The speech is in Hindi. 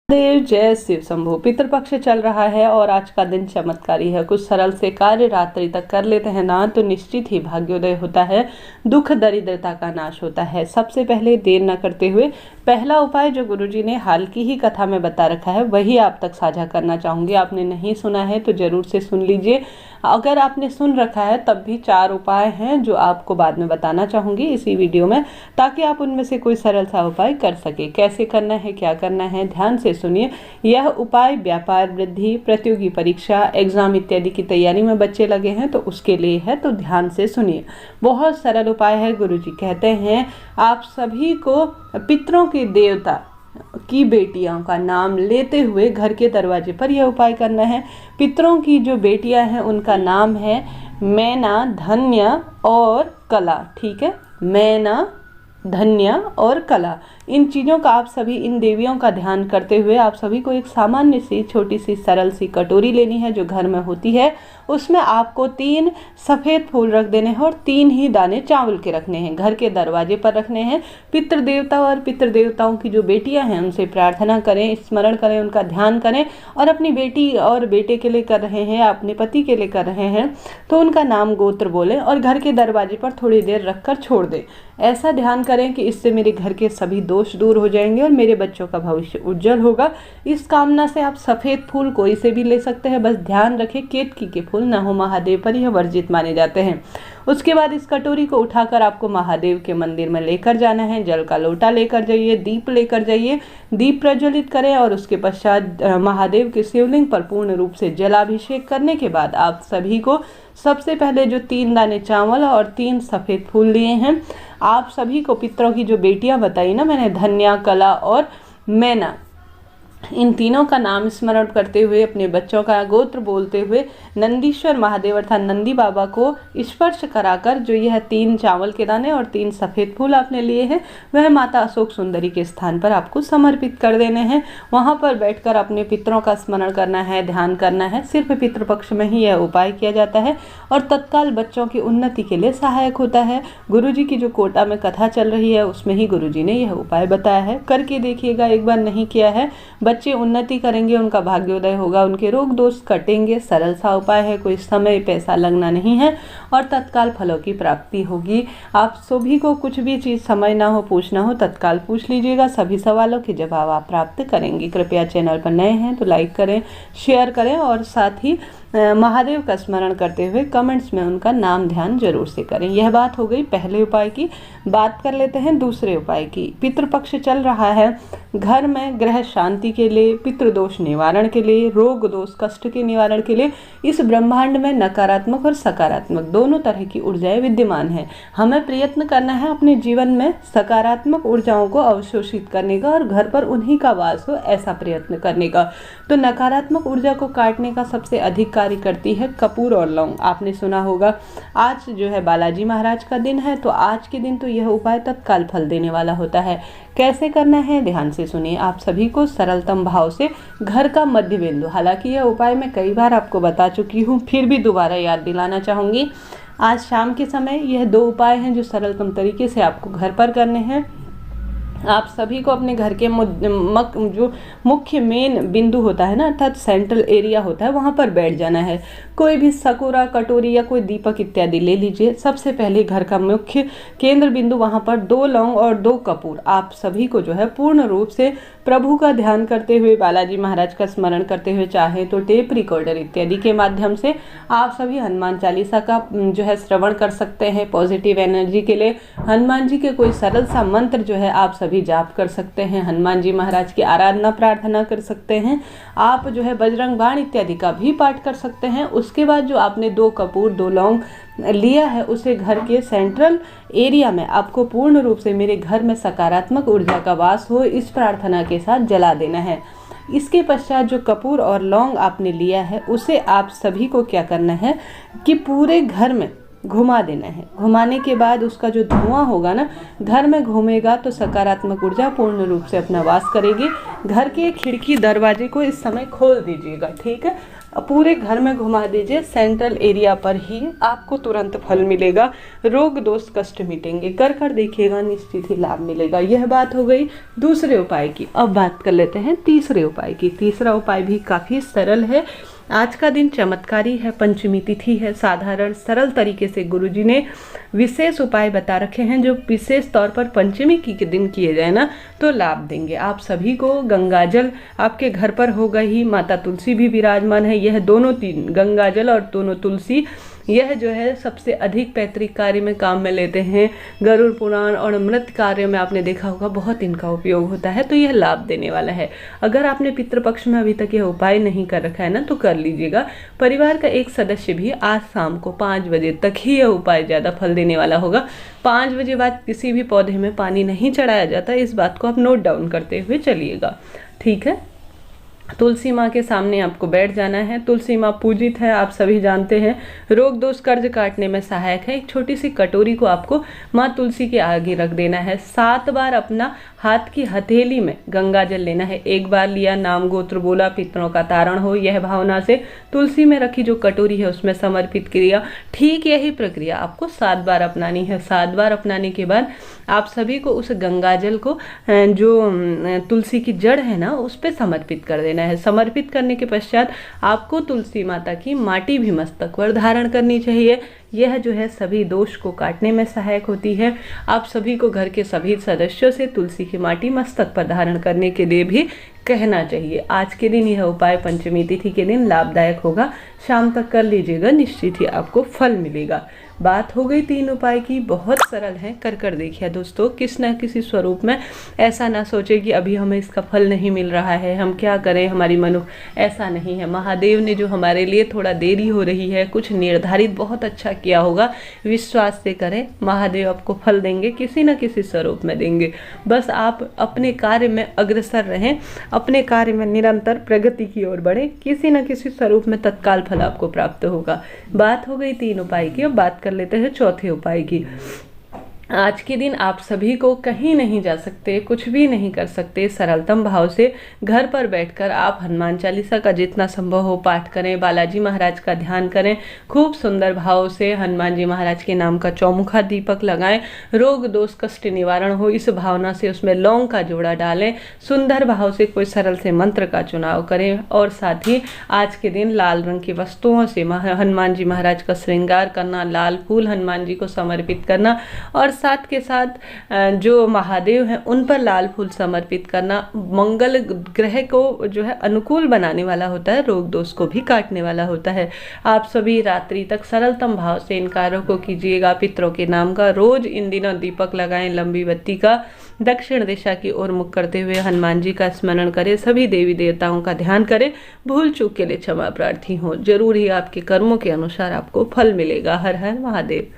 देव जय शिव शंभो। पितृपक्ष चल रहा है और आज का दिन चमत्कारी है। कुछ सरल से कार्य रात्रि तक कर लेते हैं ना तो निश्चित ही भाग्योदय होता है, दुख दरिद्रता का नाश होता है। सबसे पहले देर न करते हुए पहला उपाय जो गुरुजी ने हाल की ही कथा में बता रखा है वही आप तक साझा करना चाहूँगी। आपने नहीं सुना है तो जरूर से सुन लीजिए। अगर आपने सुन रखा है तब भी 4 उपाय हैं जो आपको बाद में बताना चाहूँगी इसी वीडियो में, ताकि आप उनमें से कोई सरल सा उपाय कर सके। कैसे करना है, क्या करना है, ध्यान से सुनिए। यह उपाय व्यापार वृद्धि, प्रतियोगी परीक्षा, एग्जाम इत्यादि की तैयारी में बच्चे लगे हैं तो उसके लिए है, तो ध्यान से सुनिए। बहुत सरल उपाय है। गुरुजी कहते हैं आप सभी को पितरों के देवता की बेटियों का नाम लेते हुए घर के दरवाजे पर यह उपाय करना है। पितरों की जो बेटियां हैं उनका नाम है मैना, धन्य और कला। ठीक है, मैना, धन्य और कला। इन चीज़ों का आप सभी, इन देवियों का ध्यान करते हुए आप सभी को एक सामान्य सी छोटी सी सरल सी कटोरी लेनी है जो घर में होती है। उसमें आपको 3 सफ़ेद फूल रख देने हैं और 3 ही दाने चावल के रखने हैं। घर के दरवाजे पर रखने हैं। पितृदेवता और पितृदेवताओं की जो बेटियां हैं उनसे प्रार्थना करें, स्मरण करें, उनका ध्यान करें। और अपनी बेटी और बेटे के लिए कर रहे हैं, अपने पति के लिए कर रहे हैं तो उनका नाम गोत्र बोलें और घर के दरवाजे पर थोड़ी देर रखकर छोड़ दें। ऐसा ध्यान करें कि इससे मेरे घर के सभी दोष दूर हो जाएंगे और मेरे बच्चों का भविष्य उज्जवल होगा। इस कामना से आप सफ़ेद फूल कोई से भी ले सकते हैं, बस ध्यान रखें केतकी के फूल न हो, महादेव पर यह वर्जित माने जाते हैं। उसके बाद इस कटोरी को उठाकर आपको महादेव के मंदिर में लेकर जाना है। जल का लोटा लेकर जाइए, दीप लेकर जाइए, दीप प्रज्वलित करें और उसके पश्चात महादेव के शिवलिंग पर पूर्ण रूप से जलाभिषेक करने के बाद आप सभी को सबसे पहले जो 3 दाने चावल और 3 सफ़ेद फूल लिए हैं, आप सभी को पितरों की जो बेटियां बताई ना मैंने, धन्या, कला और मैना, इन तीनों का नाम स्मरण करते हुए, अपने बच्चों का गोत्र बोलते हुए नंदीश्वर महादेव अर्थात नंदी बाबा को स्पर्श कराकर जो यह 3 चावल के दाने और 3 सफ़ेद फूल आपने लिए हैं वह माता अशोक सुंदरी के स्थान पर आपको समर्पित कर देने हैं। वहां पर बैठकर अपने पितरों का स्मरण करना है, ध्यान करना है। सिर्फ पितृपक्ष में ही यह उपाय किया जाता है और तत्काल बच्चों की उन्नति के लिए सहायक होता है। गुरुजी की जो कोटा में कथा चल रही है उसमें ही गुरुजी ने यह उपाय बताया है। करके देखिएगा, एक बार नहीं किया है, बच्चे उन्नति करेंगे, उनका भाग्योदय होगा, उनके रोग दोष कटेंगे। सरल सा उपाय है, कोई समय पैसा लगना नहीं है और तत्काल फलों की प्राप्ति होगी। आप सभी को कुछ भी चीज़ समझना हो, पूछना हो, तत्काल पूछ लीजिएगा। सभी सवालों के जवाब आप प्राप्त करेंगे। कृपया चैनल पर नए हैं तो लाइक करें, शेयर करें और साथ ही महादेव का स्मरण करते हुए कमेंट्स में उनका नाम ध्यान जरूर से करें। यह बात हो गई पहले उपाय की। बात कर लेते हैं दूसरे उपाय की। पितृपक्ष चल रहा है, घर में ग्रह शांति के लिए, पितृदोष निवारण के लिए, रोग दोष कष्ट के निवारण के लिए इस ब्रह्मांड में नकारात्मक और सकारात्मक दोनों तरह की ऊर्जाएं विद्यमान हैं। हमें प्रयत्न करना है अपने जीवन में सकारात्मक ऊर्जाओं को अवशोषित करने का और घर पर उन्हीं का वास हो ऐसा प्रयत्न करने का। तो नकारात्मक ऊर्जा को काटने का सबसे अधिक कार्य करती है कपूर और लौंग। आपने सुना होगा आज जो है बालाजी महाराज का दिन है, तो आज के दिन तो यह उपाय तत्काल फल देने वाला होता है। कैसे करना है ध्यान से सुनिए। आप सभी को सरलतम भाव से घर का मध्य बिंदु, हालांकि यह उपाय मैं कई बार आपको बता चुकी हूँ, फिर भी दोबारा याद दिलाना चाहूँगी। आज शाम के समय यह 2 उपाय हैं जो सरलतम तरीके से आपको घर पर करने हैं। आप सभी को अपने घर के जो मुख्य मेन बिंदु होता है ना, अर्थात सेंट्रल एरिया होता है, वहाँ पर बैठ जाना है। कोई भी सकोरा, कटोरी या कोई दीपक इत्यादि ले लीजिए। सबसे पहले घर का मुख्य केंद्र बिंदु, वहाँ पर 2 लौंग और 2 कपूर। आप सभी को जो है पूर्ण रूप से प्रभु का ध्यान करते हुए, बालाजी महाराज का स्मरण करते हुए, चाहे तो टेप रिकॉर्डर इत्यादि के माध्यम से आप सभी हनुमान चालीसा का जो है श्रवण कर सकते हैं। पॉजिटिव एनर्जी के लिए हनुमान जी के कोई सरल सा मंत्र जो है आप भी जाप कर सकते हैं। हनुमान जी महाराज की आराधना प्रार्थना कर सकते हैं। आप जो है बजरंग बाण इत्यादि का भी पाठ कर सकते हैं। उसके बाद जो आपने 2 कपूर 2 लौंग लिया है उसे घर के सेंट्रल एरिया में आपको पूर्ण रूप से मेरे घर में सकारात्मक ऊर्जा का वास हो इस प्रार्थना के साथ जला देना है। इसके पश्चात जो कपूर और लौंग आपने लिया है उसे आप सभी को क्या करना है कि पूरे घर में घुमा देना है। घुमाने के बाद उसका जो धुआं होगा ना, घर में घूमेगा तो सकारात्मक ऊर्जा पूर्ण रूप से अपना वास करेगी। घर के खिड़की दरवाजे को इस समय खोल दीजिएगा, ठीक है। पूरे घर में घुमा दीजिए, सेंट्रल एरिया पर ही आपको तुरंत फल मिलेगा, रोग दोष कष्ट मिटेंगे। कर देखिएगा, निश्चित ही लाभ मिलेगा। यह बात हो गई दूसरे उपाय की। अब बात कर लेते हैं तीसरे उपाय की। तीसरा उपाय भी काफ़ी सरल है। आज का दिन चमत्कारी है, पंचमी तिथि है। साधारण सरल तरीके से गुरुजी ने विशेष उपाय बता रखे हैं जो विशेष तौर पर पंचमी के दिन किए जाए ना तो लाभ देंगे। आप सभी को गंगाजल आपके घर पर होगा ही, माता तुलसी भी विराजमान है। यह दोनों तीन, गंगाजल और दोनों तुलसी, यह जो है सबसे अधिक पैतृक कार्य में काम में लेते हैं। गरुड़ पुराण और मृत कार्य में आपने देखा होगा बहुत इनका उपयोग होता है, तो यह लाभ देने वाला है। अगर आपने पितृपक्ष में अभी तक यह उपाय नहीं कर रखा है ना तो कर लीजिएगा। परिवार का एक सदस्य भी आज शाम को 5 बजे तक ही यह उपाय ज़्यादा फल देने वाला होगा। 5 बजे बाद किसी भी पौधे में पानी नहीं चढ़ाया जाता, इस बात को आप नोट डाउन करते हुए चलिएगा, ठीक है। तुलसी माँ के सामने आपको बैठ जाना है। तुलसी माँ पूजित है, आप सभी जानते हैं, रोग दोष कर्ज काटने में सहायक है। एक छोटी सी कटोरी को आपको माँ तुलसी के आगे रख देना है। 7 बार अपना हाथ की हथेली में गंगा जल लेना है। एक बार लिया, नाम गोत्र बोला, पितरों का तारण हो, यह भावना से तुलसी में रखी जो कटोरी है उसमें समर्पित किया। ठीक यही प्रक्रिया आपको 7 बार अपनानी है। 7 बार अपनाने के बाद आप सभी को उस गंगाजल को जो तुलसी की जड़ है ना उस पर समर्पित कर देना है। समर्पित करने के पश्चात आपको तुलसी माता की माटी भी मस्तक पर धारण करनी चाहिए। यह जो है सभी दोष को काटने में सहायक होती है। आप सभी को घर के सभी सदस्यों से तुलसी की माटी मस्तक पर धारण करने के लिए भी कहना चाहिए। आज के दिन यह उपाय पंचमी तिथि के दिन लाभदायक होगा। शाम तक कर लीजिएगा, निश्चित ही आपको फल मिलेगा। बात हो गई 3 उपाय की, बहुत सरल है, कर देखिए दोस्तों। किस न किसी स्वरूप में ऐसा ना सोचे कि अभी हमें इसका फल नहीं मिल रहा है, हम क्या करें, हमारी मनु, ऐसा नहीं है। महादेव ने जो हमारे लिए थोड़ा देरी हो रही है, कुछ निर्धारित बहुत अच्छा किया होगा, विश्वास से करें, महादेव आपको फल देंगे, किसी न किसी स्वरूप में देंगे। बस आप अपने कार्य में अग्रसर रहें, अपने कार्य में निरंतर प्रगति की ओर बढ़े, किसी न किसी स्वरूप में तत्काल फल आपको प्राप्त होगा। बात हो गई 3 उपाय की। अब बात कर लेते हैं चौथे उपाय की। आज के दिन आप सभी को कहीं नहीं जा सकते, कुछ भी नहीं कर सकते। सरलतम भाव से घर पर बैठकर आप हनुमान चालीसा का जितना संभव हो पाठ करें, बालाजी महाराज का ध्यान करें, खूब सुंदर भाव से हनुमान जी महाराज के नाम का चौमुखा दीपक लगाएं, रोग दोष कष्ट निवारण हो इस भावना से उसमें लौंग का जोड़ा डालें, सुंदर भाव से कोई सरल से मंत्र का चुनाव करें और साथ ही आज के दिन लाल रंग की वस्तुओं से हनुमान जी महाराज का श्रृंगार करना, लाल फूल हनुमान जी को समर्पित करना और साथ के साथ जो महादेव हैं उन पर लाल फूल समर्पित करना मंगल ग्रह को जो है अनुकूल बनाने वाला होता है, रोग दोष को भी काटने वाला होता है। आप सभी रात्रि तक सरलतम भाव से इन कार्यों को कीजिएगा। पितरों के नाम का रोज इन दिनों दीपक लगाएं, लंबी बत्ती का, दक्षिण दिशा की ओर मुख करते हुए हनुमान जी का स्मरण करें, सभी देवी देवताओं का ध्यान करें, भूल चूक के लिए क्षमा प्रार्थी हो। जरूर ही आपके कर्मों के अनुसार आपको फल मिलेगा। हर हर महादेव।